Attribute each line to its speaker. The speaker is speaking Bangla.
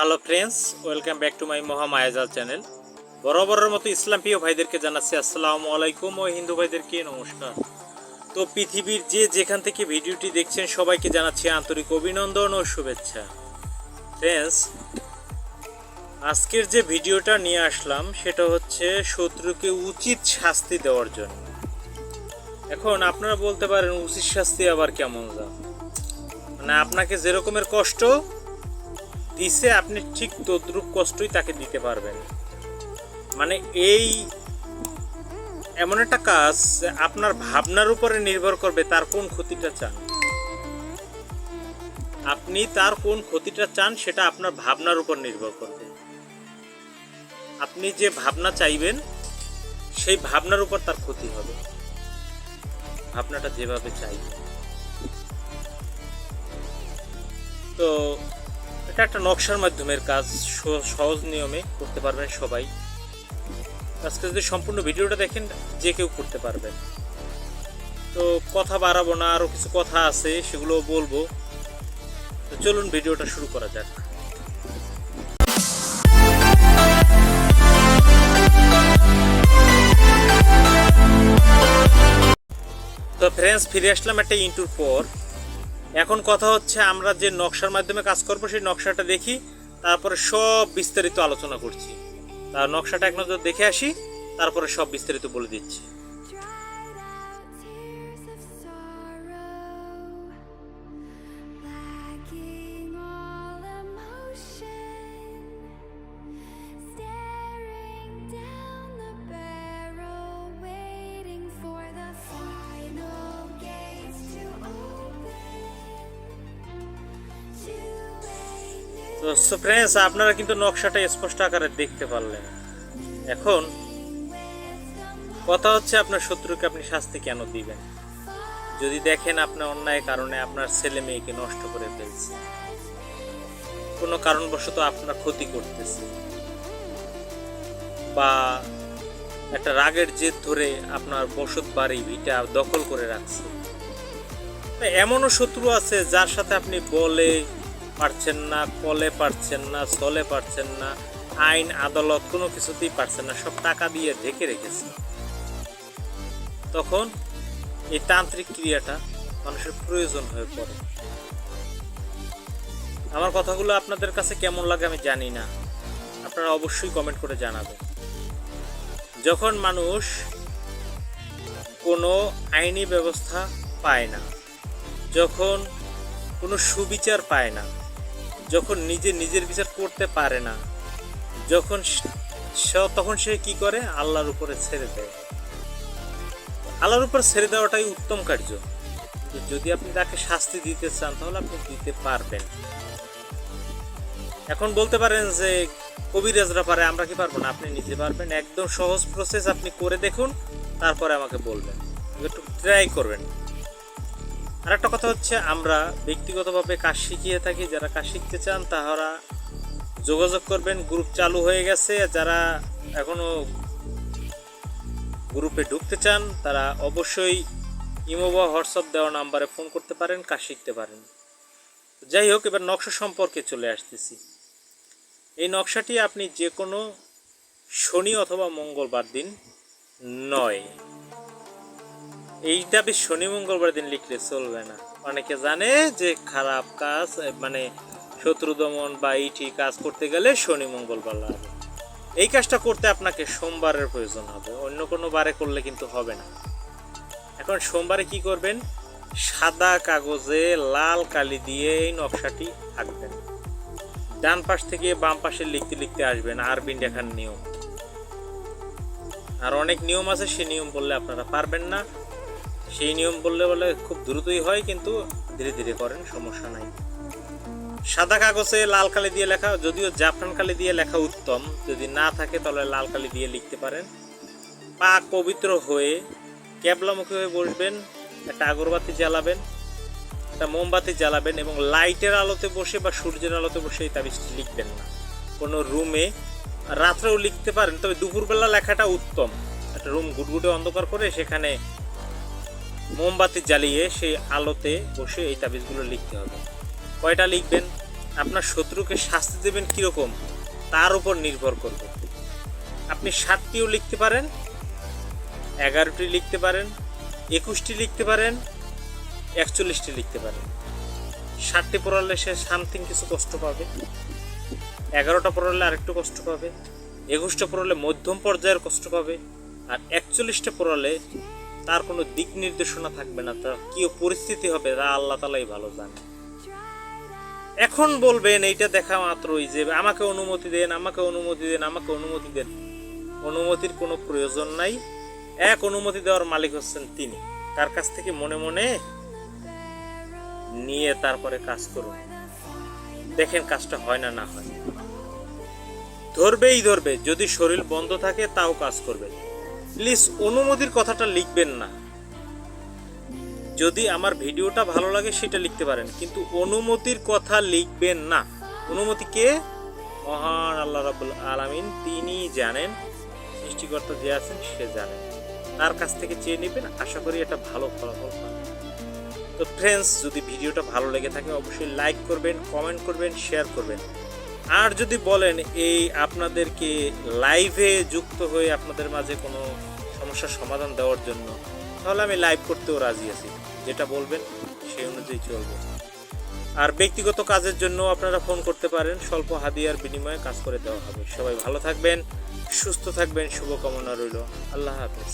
Speaker 1: Hello friends, welcome back to my Mahamayajal channel. বরাবরের মতো ইসলাম প্রিয় ভাইদেরকে জানাচ্ছি আসসালামু আলাইকুম ও হিন্দু ভাইদেরকে নমস্কার। তো পৃথিবীর যে যেখান থেকে ভিডিওটি দেখছেন সবাইকে জানাচ্ছি আন্তরিক অভিনন্দন ও শুভেচ্ছা। ফ্রেন্ডস, আজকের যে ভিডিওটা নিয়ে আসলাম সেটা হচ্ছে শত্রুকে উচিত শাস্তি দেওয়ার জন্য। এখন আপনারা বলতে পারেন উচিত শাস্তি আবার কেমন যা, মানে আপনাকে যে রকমের কষ্ট দিছে আপনি ঠিক তদ্রূপ কষ্টই তাকে দিতে পারবেন। মানে এই এমন একটা কাজ আপনার ভাবনার উপরে নির্ভর করবে তার কোন ক্ষতিটা চান। আপনি তার কোন ক্ষতিটা চান সেটা আপনার ভাবনার উপর নির্ভর করবে। আপনি যে ভাবনা চাইবেন সেই ভাবনার উপর তার ক্ষতি হবে, ভাবনাটা যেভাবে চাইবেন। তো এটা একটা নকশার মাধ্যমের কাজ, সহজ নিয়মে করতে পারবেন সবাই। আজকে যদি সম্পূর্ণ ভিডিওটা দেখেন যে কেউ করতে পারবেন। তো কথা বাড়াবো না, আরও কিছু কথা আছে সেগুলো বলবো। তো চলুন ভিডিওটা শুরু করা যাক। তো ফ্রেন্ডস, ফিরে আসলাম একটা ইন্টুর পর। এখন কথা হচ্ছে আমরা যে নকশার মাধ্যমে কাজ করবো সেই নকশাটা দেখি, তারপরে সব বিস্তারিত আলোচনা করছি। তার নকশাটা এক নজর দেখে আসি, তারপরে সব বিস্তারিত বলে দিচ্ছি। তো ফ্রেন্ডস, আপনারা কিন্তু নকশাটা স্পষ্ট আকারে দেখতে পারলেন। এখন কথা হচ্ছে আপনার শত্রুকে আপনি শাস্তি কেন দিবেন। যদি দেখেন আপনার অন্যায় কারণে আপনার ছেলে মেয়েকে নষ্ট করে ফেলছে, কোনো কারণবশত আপনার ক্ষতি করতেছে, বা একটা রাগের জেদ ধরে আপনার বসত বাড়ি ভিটা দখল করে রাখছে, এমনও শত্রু আছে যার সাথে আপনি বলে পারছেন না, কলে পারছেন না, চলে পারছেন না, আইন আদালত কোনো কিছুতেই পারছেন না, সব টাকা দিয়ে ঢেকে রেখেছে। তখন এই তান্ত্রিক ক্রিয়াটা মানুষের প্রয়োজন হয়ে পড়ে। আমার কথাগুলো আপনাদের কাছে কেমন লাগে আমি জানি না, আপনারা অবশ্যই কমেন্ট করে জানাবেন। যখন মানুষ কোনো আইনি ব্যবস্থা পায় না, যখন কোনো সুবিচার পায় না, যখন নিজের বিচার করতে পারে না, তখন সে কি করে? আল্লাহর উপরে ছেড়ে দেয়। আল্লাহর উপর ছেড়ে দেওয়াটাই উত্তম কার্য। যদি আপনি তাকে শাস্তি দিতে চান তাহলে আপনি দিতে পারবেন। এখন বলতে পারেন যে কবিরাজরা পারে, আমরা কি পারবো না? আপনি নিজে পারবেন। একদম সহজ প্রসেস, আপনি করে দেখুন, তারপরে আমাকে বলবেন, একটু ট্রাই করবেন। আর একটা কথা হচ্ছে, আমরা ব্যক্তিগতভাবে কাজ শিখিয়ে থাকি। যারা কাজ শিখতে চান তারা যোগাযোগ করবেন। গ্রুপ চালু হয়ে গেছে। যারা এখনো গ্রুপে ঢুকতে চান তারা অবশ্যই ইমো বা হোয়াটসঅ্যাপ দেওয়া নাম্বারে ফোন করতে পারেন, কাজ শিখতে পারেন। যাই হোক, এবার নকশা সম্পর্কে চলে আসতেছি। এই নকশাটি আপনি যে কোনো শনি অথবা মঙ্গলবার দিন নয়, এইটা বেশ শনি মঙ্গলবার দিন লিখলে চলবে না। অনেকে জানে যে খারাপ কাজ, মানে শত্রু দমন বা এইটি কাজ করতে গেলে শনি মঙ্গলবার লাগে। এই কাজটা করতে আপনাকে সোমবারের প্রয়োজন হবে, অন্য কোনো বারে করলে কিন্তু হবে না। এখন সোমবারে কি করবেন? সাদা কাগজে লাল কালি দিয়ে এই নকশাটি আঁকবেন। ডান পাশ থেকে বাম পাশে লিখতে লিখতে আসবেন, আরবি লেখার নিয়ম। আর অনেক নিয়ম আছে, সেই নিয়ম বললে আপনারা পারবেন না। সেই নিয়ম বললে খুব দ্রুতই হয়, কিন্তু ধীরে ধীরে করেন, সমস্যা নাই। সাদা কাগজে লাল কালি দিয়ে লেখা, যদিও জাফরান কালি দিয়ে লেখা উত্তম, যদি না থাকে তাহলে লাল কালি দিয়ে লিখতে পারেন। পাক পবিত্র হয়ে ক্যাবলামুখী হয়ে বসবেন, একটা আগরবাতি জ্বালাবেন, একটা মোমবাতি জ্বালাবেন, এবং লাইটের আলোতে বসে বা সূর্যের আলোতে বসে এই তাবিজটি লিখবেন না। কোনো রুমে, রাত্রেও লিখতে পারেন, তবে দুপুরবেলা লেখাটা উত্তম। একটা রুম গুটগুটে অন্ধকার করে সেখানে মোমবাতি জ্বালিয়ে সেই আলোতে বসে এই তাবিজগুলো লিখতে হবে। কয়টা লিখবেন? আপনার শত্রুকে শাস্তি দেবেন কীরকম তার উপর নির্ভর করবে। আপনি 7টিও লিখতে পারেন, 11টি লিখতে পারেন, 21টি লিখতে পারেন, 41টি লিখতে পারেন। 7টি পড়ালে সে সামথিং কিছু কষ্ট পাবে, 11টা পড়ালে আরেকটু কষ্ট পাবে, 21টা পড়ালে মধ্যম পর্যায়ের কষ্ট পাবে, আর 41টা পড়ালে তার কোনো দিক নির্দেশনা থাকবে না। তার কী পরিস্থিতি হবে তা আল্লাহ তাআলাই ভালো জানে। এখন বলবেন এইটা দেখা মাত্রই যে আমাকে অনুমতি দেন, আমাকে অনুমতি দেন, আমাকে অনুমতি দেন। অনুমতির কোনো প্রয়োজন নাই। এক অনুমতি দেওয়ার মালিক হচ্ছেন তিনি। তার কাছ থেকে মনে মনে নিয়ে তারপরে কাজ করুন, দেখেন কাজটা হয় না না হয়। ধরবেই ধরবে, যদি শরীর বন্ধ থাকে তাও কাজ করবে। প্লিজ অনুমতির কথাটা লিখবেন না। যদি আমার ভিডিওটা ভালো লাগে সেটা লিখতে পারেন, কিন্তু অনুমতির কথা লিখবেন না। অনুমতি কে? মহান আল্লাহ রাব্বুল আলামিন, তিনি জানেন। সৃষ্টিকর্তা যে আছেন সে জানেন। তার কাছ থেকে চেয়ে নেবেন, আশা করি এটা ভালো ফলাফল পাবেন। তো ফ্রেন্ডস, যদি ভিডিওটা ভালো লেগে থাকে অবশ্যই লাইক করবেন, কমেন্ট করবেন, শেয়ার করবেন। আর যদি বলেন এই আপনাদেরকে লাইভে যুক্ত হয়ে আপনাদের মাঝে কোনো সমস্যার সমাধান দেওয়ার জন্য, তাহলে আমি লাইভ করতেও রাজি আছি। যেটা বলবেন সেই অনুযায়ী চলবে। আর ব্যক্তিগত কাজের জন্য আপনারা ফোন করতে পারেন, স্বল্প হাদিয়ার বিনিময়ে কাজ করে দেওয়া হবে। সবাই ভালো থাকবেন, সুস্থ থাকবেন, শুভকামনা রইল। আল্লাহ হাফেজ।